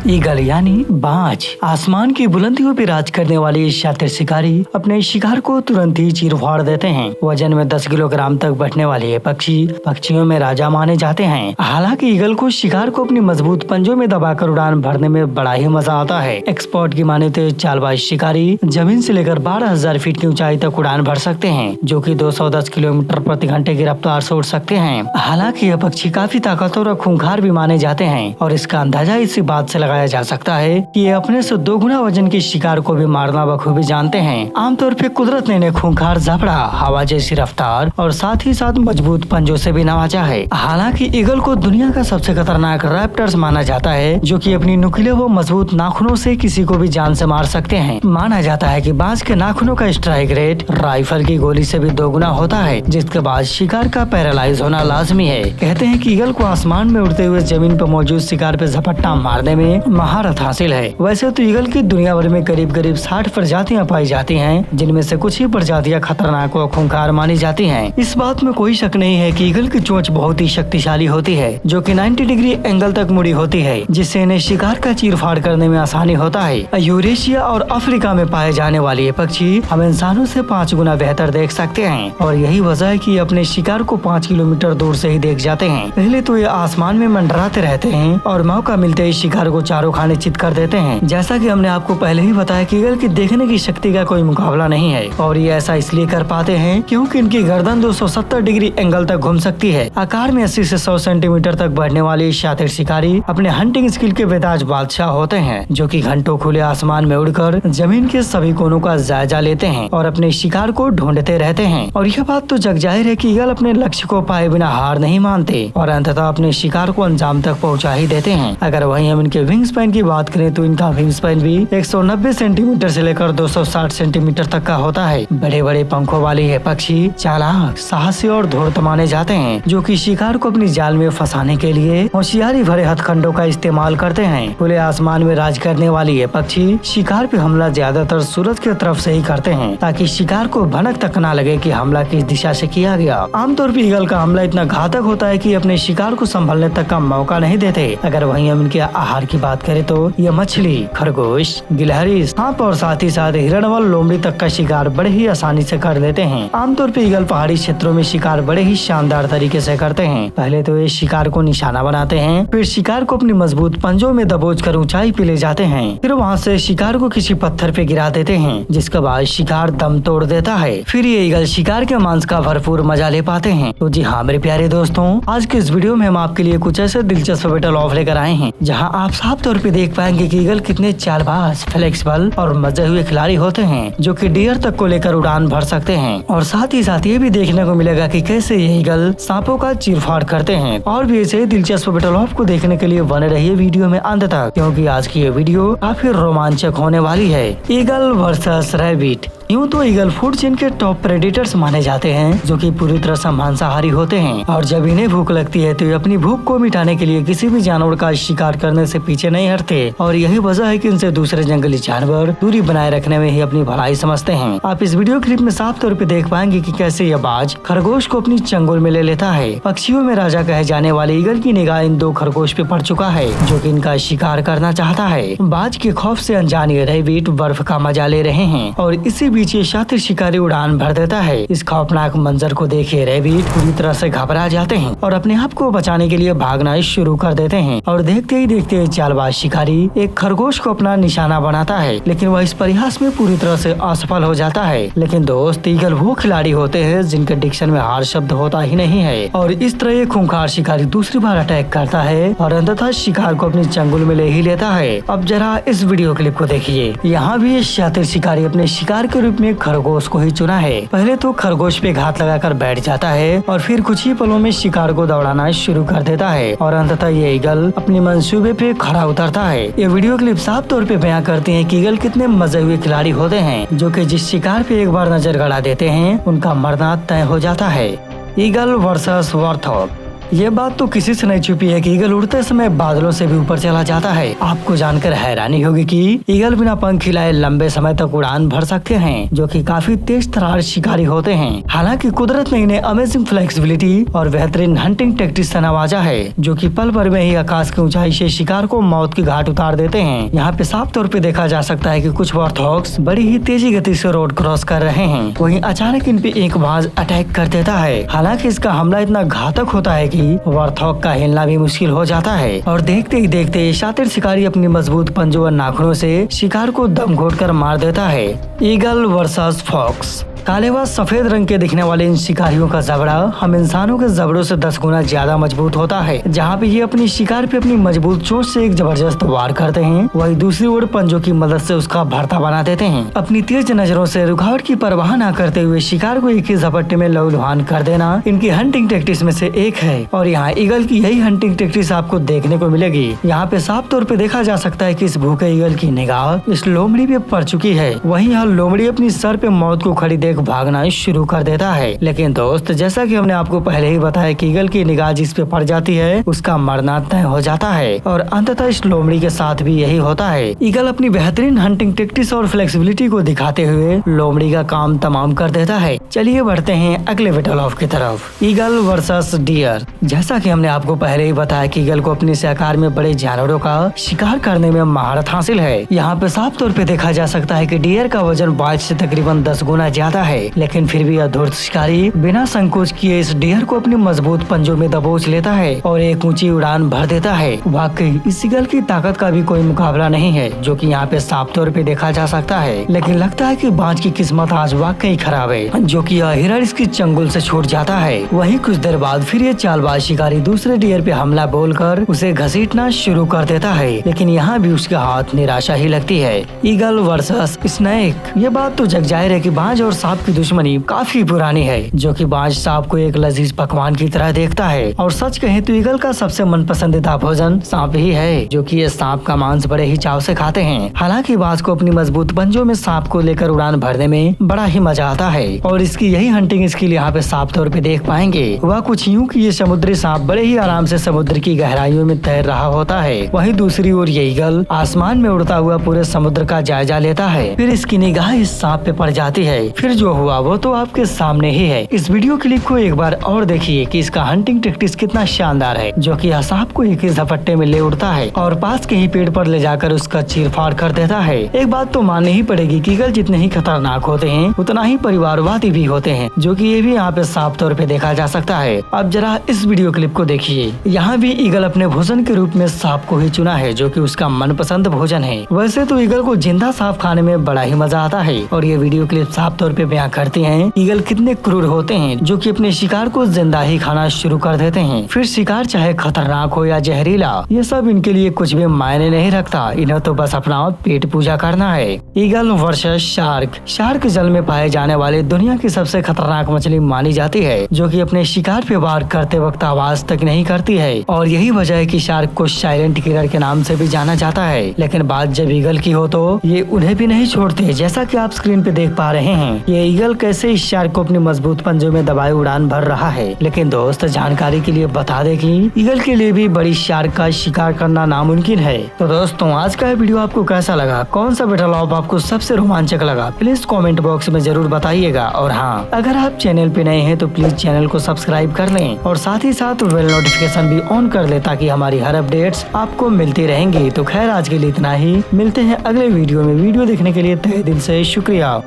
Eagle यानी बाज आसमान की बुलंदियों पर राज करने वाले शातिर शिकारी अपने शिकार को तुरंत ही चीर फाड़ देते हैं। वजन में 10 किलोग्राम तक बढ़ने वाले ये पक्षी पक्षियों में राजा माने जाते हैं। हालांकि ईगल को शिकार को अपनी मजबूत पंजों में दबाकर उड़ान भरने में बड़ा ही मजा आता है। एक्सपर्ट की माने तो चालबाज शिकारी जमीन से लेकर 12,000 फीट की ऊंचाई तक उड़ान भर सकते हैं, जो कि 210 किलोमीटर प्रति घंटे की रफ्तार से उड़ सकते हैं। हालांकि यह पक्षी काफी ताकतवर और खूंखार भी माने जाते हैं और इसका अंदाजा इसी बात से लगाया जा सकता है कि ये अपने से 2 गुना वजन के शिकार को भी मारना बखूबी जानते हैं। आमतौर पे कुदरत ने इन्हें खूंखार जबड़ा, हवा जैसी रफ्तार और साथ ही साथ मजबूत पंजों से भी नवाजा है। हालांकि ईगल को दुनिया का सबसे खतरनाक रैप्टर्स माना जाता है, जो कि अपनी नुकीले व मजबूत नाखूनों से किसी को भी जान से मार सकते हैं। माना जाता है कि बाज के नाखूनों का स्ट्राइक रेट राइफल की गोली से भी 2 गुना होता है, जिसके बाद शिकार का पैरालाइज होना लाजमी है। कहते हैं कि ईगल को आसमान में उड़ते हुए जमीन पर मौजूद शिकार पे झपट्टा मारने में महारत हासिल है। वैसे तो ईगल की दुनिया भर में करीब 60 प्रजातियां पाई जाती हैं, जिनमें से कुछ ही प्रजातियां खतरनाक और खूंखार मानी जाती हैं। इस बात में कोई शक नहीं है कि ईगल की चोंच बहुत ही शक्तिशाली होती है, जो कि 90 डिग्री एंगल तक मुड़ी होती है, जिससे इन्हें शिकार का चीरफाड़ करने में आसानी होता है। यूरेशिया और अफ्रीका में पाए जाने वाले ये पक्षी हम इंसानों से 5 गुना बेहतर देख सकते हैं और यही वजह है कि अपने शिकार को 5 किलोमीटर दूर से ही देख जाते हैं। पहले तो ये आसमान में मंडराते रहते हैं और मौका मिलते ही शिकार को चारों खाने चित कर देते हैं। जैसा कि हमने आपको पहले ही बताया कि ईगल की देखने की शक्ति का कोई मुकाबला नहीं है और ये ऐसा इसलिए कर पाते हैं क्योंकि इनकी गर्दन 270 डिग्री एंगल तक घूम सकती है। आकार में 80 से 100 सेंटीमीटर तक बढ़ने वाले शातिर शिकारी अपने हंटिंग स्किल के बेताज बादशाह होते हैं, जो कि घंटों खुले आसमान में उड़कर जमीन के सभी कोनों का जायजा लेते हैं और अपने शिकार को ढूंढते रहते हैं। और यह बात तो जग जाहिर है कि ईगल अपने लक्ष्य को पाए बिना हार नहीं मानते और अंततः अपने शिकार को अंजाम तक पहुंचा ही देते हैं। अगर वहीं हम इनके विंग स्पैन की बात करें तो इनका विंग स्पैन भी 190 सेंटीमीटर से लेकर 260 सेंटीमीटर तक का होता है। बड़े बड़े पंखों वाले ये पक्षी चालाक, साहसी और धूर्त माने जाते हैं, जो कि शिकार को अपनी जाल में फंसाने के लिए होशियारी भरे हथकंडों का इस्तेमाल करते हैं। खुले आसमान में राज करने वाली ये पक्षी शिकार पे हमला ज्यादातर सूरज की तरफ से ही करते हैं, ताकि शिकार को भनक तक न लगे कि हमला किस दिशा से किया गया। आमतौर पर ईगल का हमला इतना घातक होता है कि अपने शिकार को संभलने तक का मौका नहीं देते। अगर वहीं हम इनके आहार की बात करें तो ये मछली, खरगोश, गिलहरी, सांप और साथ ही साथ हिरण व लोमड़ी तक का शिकार बड़े ही आसानी से कर लेते हैं। आमतौर पर ईगल पहाड़ी क्षेत्रों में शिकार बड़े ही शानदार तरीके से करते हैं। पहले तो ये शिकार को निशाना बनाते हैं, फिर शिकार को अपनी मजबूत पंजों में दबोच कर ऊंचाई पे ले जाते हैं, फिर वहाँ से शिकार को किसी पत्थर पे गिरा देते हैं, जिसके बाद शिकार दम तोड़ देता है। फिर ये ईगल शिकार के मांस का भरपूर मजा ले पाते हैं। तो जी हाँ मेरे प्यारे दोस्तों, आज के इस वीडियो में हम आपके लिए कुछ ऐसे दिलचस्प बैटल ऑफ लेकर आए हैं, जहां आप साफ तौर पे देख पाएंगे कि ईगल कितने चालबाज, फ्लेक्सिबल और मजे हुए खिलाड़ी होते हैं, जो कि डियर तक को लेकर उड़ान भर सकते हैं। और साथ ही साथ ये भी देखने को मिलेगा कि कैसे ये ईगल सांपों का चीरफाड़ करते हैं। और भी ऐसे दिलचस्प बैटल ऑफ को देखने के लिए बने रहिए वीडियो में अंत तक, क्योंकि आज की ये वीडियो काफी रोमांचक होने वाली है। Eagle versus rabbit. यूँ तो ईगल फूड चेन के टॉप प्रेडेटर्स माने जाते हैं, जो कि पूरी तरह से मांसाहारी होते हैं और जब इन्हें भूख लगती है तो ये अपनी भूख को मिटाने के लिए किसी भी जानवर का शिकार करने से पीछे नहीं हटते। और यही वजह है कि इनसे दूसरे जंगली जानवर दूरी बनाए रखने में ही अपनी भलाई समझते हैं। आप इस वीडियो क्लिप में साफ तौर पे देख पाएंगे कि कैसे यह बाज खरगोश को अपनी चंगुल में ले लेता है। पक्षियों में राजा कहे जाने वाले ईगल की निगाह इन 2 खरगोश पे पड़ चुका है, जो कि इनका शिकार करना चाहता है। बाज के खौफ से अनजान ये रैबिट बर्फ का मजा ले रहे हैं और इसी बीच ये शातिर शिकारी उड़ान भर देता है। इस खौफनाक मंजर को देखे रैबिट पूरी तरह से घबरा जाते हैं और अपने आप को बचाने के लिए भागना शुरू कर देते हैं। और देखते ही देखते चालबाज शिकारी एक खरगोश को अपना निशाना बनाता है, लेकिन वह इस प्रयास में पूरी तरह से असफल हो जाता है। लेकिन दोस्त, ईगल वो खिलाड़ी होते हैं जिनके डिक्शन में हार शब्द होता ही नहीं है और इस तरह ये खूंखार शिकारी दूसरी बार अटैक करता है और अंततः शिकार को अपनी चंगुल में ले ही लेता है। अब जरा इस वीडियो क्लिप को देखिए। यहाँ भी ये शातिर शिकारी अपने शिकार के रूप में खरगोश को ही चुना है। पहले तो खरगोश पे घात लगाकर बैठ जाता है और फिर कुछ ही पलों में शिकार को दौड़ाना शुरू कर देता है और अंततः ये ईगल अपने मंसूबे पे खड़ा उतरता है। ये वीडियो क्लिप साफ तौर पे बयां करती है कि ईगल कितने मजे हुए खिलाड़ी होते हैं, जो कि जिस शिकार पे एक बार नजर गड़ा देते हैं उनका मरना तय हो जाता है। Eagle versus warthog. ये बात तो किसी से नहीं छुपी है कि ईगल उड़ते समय बादलों से भी ऊपर चला जाता है। आपको जानकर हैरानी होगी कि ईगल बिना पंख हिलाए लंबे समय तक उड़ान भर सकते हैं, जो कि काफी तेज तर्रार शिकारी होते हैं। हालांकि कुदरत ने इन्हें अमेजिंग फ्लेक्सिबिलिटी और बेहतरीन हंटिंग टैक्टिक्स से नवाजा है, जो कि पल भर में ही आकाश की ऊंचाई से शिकार को मौत की घाट उतार देते हैं। यहाँ पे साफ तौर पे देखा जा सकता है कि कुछ वॉर्थहॉग्स बड़ी ही तेजी गति से रोड क्रॉस कर रहे हैं, वहीं अचानक इन पे एक बाज अटैक कर देता है। हालांकि इसका हमला इतना घातक होता है कि वॉर्थहॉग का हिलना भी मुश्किल हो जाता है और देखते ही देखते ये शातिर शिकारी अपनी मजबूत पंजों और नाखूनों से शिकार को दम घोटकर मार देता है। Eagle versus fox. काले व सफेद रंग के दिखने वाले इन शिकारियों का जबड़ा हम इंसानों के जबड़ों से 10 गुना ज्यादा मजबूत होता है। जहाँ पे ये अपनी शिकार पे अपनी मजबूत चोंच से एक जबरदस्त वार करते हैं, वही दूसरी ओर पंजों की मदद से उसका भरता बना देते हैं। अपनी तेज नजरों से रुकावट की परवाह न करते हुए शिकार को एक ही झपट्टे में लहूलुहान कर देना इनकी हंटिंग टैक्टिक्स में से एक है। और यहाँ ईगल की यही हंटिंग टैक्टिक्स आपको देखने को मिलेगी। यहाँ पे साफ तौर पे देखा जा सकता है कि इस भूखे ईगल की निगाह इस लोमड़ी पे पड़ चुकी है। वहीं यह लोमड़ी अपनी सर पे मौत को खड़ी भागना शुरू कर देता है। लेकिन दोस्त, जैसा कि हमने आपको पहले ही बताया कि ईगल की निगाह जिस पे पड़ जाती है उसका मरना तय हो जाता है और अंततः इस लोमड़ी के साथ भी यही होता है। ईगल अपनी बेहतरीन हंटिंग टैक्टिक्स और फ्लेक्सिबिलिटी को दिखाते हुए लोमड़ी का काम तमाम कर देता है। चलिए बढ़ते हैं अगले बैटल ऑफ की तरफ। Eagle versus deer. जैसा कि हमने आपको पहले ही बताया कि ईगल को अपने से आकार में बड़े जानवरों का शिकार करने में महारत हासिल है। यहाँ पे साफ तौर पे देखा जा सकता है कि डियर का वजन बाज से तकरीबन 10 गुना ज्यादा है, लेकिन फिर भी धूर्त शिकारी बिना संकोच किए इस डियर को अपनी मजबूत पंजों में दबोच लेता है और एक ऊंची उड़ान भर देता है। वाकई इस ईगल की ताकत का भी कोई मुकाबला नहीं है, जो कि यहाँ पे साफ तौर पे देखा जा सकता है। लेकिन लगता है कि बाज की किस्मत आज वाकई खराब है, जो कि यह हिरण इसकी चंगुल से छूट जाता है। वहीं कुछ देर बाद फिर ये चालबाज शिकारी दूसरे डियर पे हमला बोलकर उसे घसीटना शुरू कर देता है, लेकिन यहाँ भी उसके हाथ निराशा ही लगती है। Eagle versus snake. ये बात तो जग जाहिर है कि बाज और सांप की दुश्मनी काफी पुरानी है, जो कि बाज सांप को एक लजीज पकवान की तरह देखता है। और सच कहें तो ईगल का सबसे मन पसंदीदा भोजन सांप ही है, जो कि ये सांप का मांस बड़े ही चाव से खाते हैं। हालांकि बाज को अपनी मजबूत पंजों में सांप को लेकर उड़ान भरने में बड़ा ही मजा आता है और इसकी यही हंटिंग स्किल यहाँ पे साफ तौर पे देख पाएंगे। वह कुछ यूँ कि ये समुद्री सांप बड़े ही आराम से समुद्र की गहराइयों में तैर रहा होता है। वहीं दूसरी ओर ये ईगल आसमान में उड़ता हुआ पूरे समुद्र का जायजा लेता है। फिर इसकी निगाह इस सांप पे पड़ जाती है। फिर जो हुआ वो तो आपके सामने ही है। इस वीडियो क्लिप को एक बार और देखिए कि इसका हंटिंग टैक्टिक्स कितना शानदार है, जो कि यह सांप को एक ही झपट्टे में ले उड़ता है और पास के ही पेड़ पर ले जाकर उसका चीरफाड़ कर देता है। एक बात तो माननी ही पड़ेगी कि ईगल जितने ही खतरनाक होते हैं उतना ही परिवारवादी भी होते हैं, जो कि ये भी यहाँ पे साफ तौर पे देखा जा सकता है। अब जरा इस वीडियो क्लिप को देखिए। यहाँ भी ईगल अपने भोजन के रूप में सांप को ही चुना है, जो कि उसका मनपसंद भोजन है। वैसे तो ईगल को जिंदा सांप खाने में बड़ा ही मजा आता है और ये वीडियो क्लिप साफ तौर पे बयां करती है ईगल कितने क्रूर होते हैं, जो कि अपने शिकार को जिंदा ही खाना शुरू कर देते हैं। फिर शिकार चाहे खतरनाक हो या जहरीला, ये सब इनके लिए कुछ भी मायने नहीं रखता। इन्हें तो बस अपना पेट पूजा करना है। Eagle versus shark. शार्क जल में पाए जाने वाले दुनिया की सबसे खतरनाक मछली मानी जाती है, जो कि अपने शिकार पे वार करते वक्त आवाज तक नहीं करती है और यही वजह है कि शार्क को साइलेंट किलर के नाम से भी जाना जाता है। लेकिन बात जब ईगल की हो तो ये उन्हें भी नहीं छोड़ते। जैसा कि आप स्क्रीन पे देख पा रहे हैं, ये ईगल कैसे इस शार्क को अपनी मजबूत पंजों में दबाए उड़ान भर रहा है। लेकिन दोस्त, जानकारी के लिए बता दे कि ईगल के लिए भी बड़ी शार्क का शिकार करना नामुमकिन है। तो दोस्तों, आज का वीडियो आपको कैसा लगा? कौन सा बैटल ऑफ आपको सबसे रोमांचक लगा? प्लीज कमेंट बॉक्स में जरूर बताइएगा। और हाँ, अगर आप चैनल पे नए हैं तो प्लीज चैनल को सब्सक्राइब कर लें और साथ ही साथ बेल नोटिफिकेशन भी ऑन कर लें, ताकि हमारी हर अपडेट्स आपको मिलती रहेंगी। तो खैर, आज के लिए इतना ही। मिलते हैं अगले वीडियो में। वीडियो देखने के लिए तहे दिल से शुक्रिया।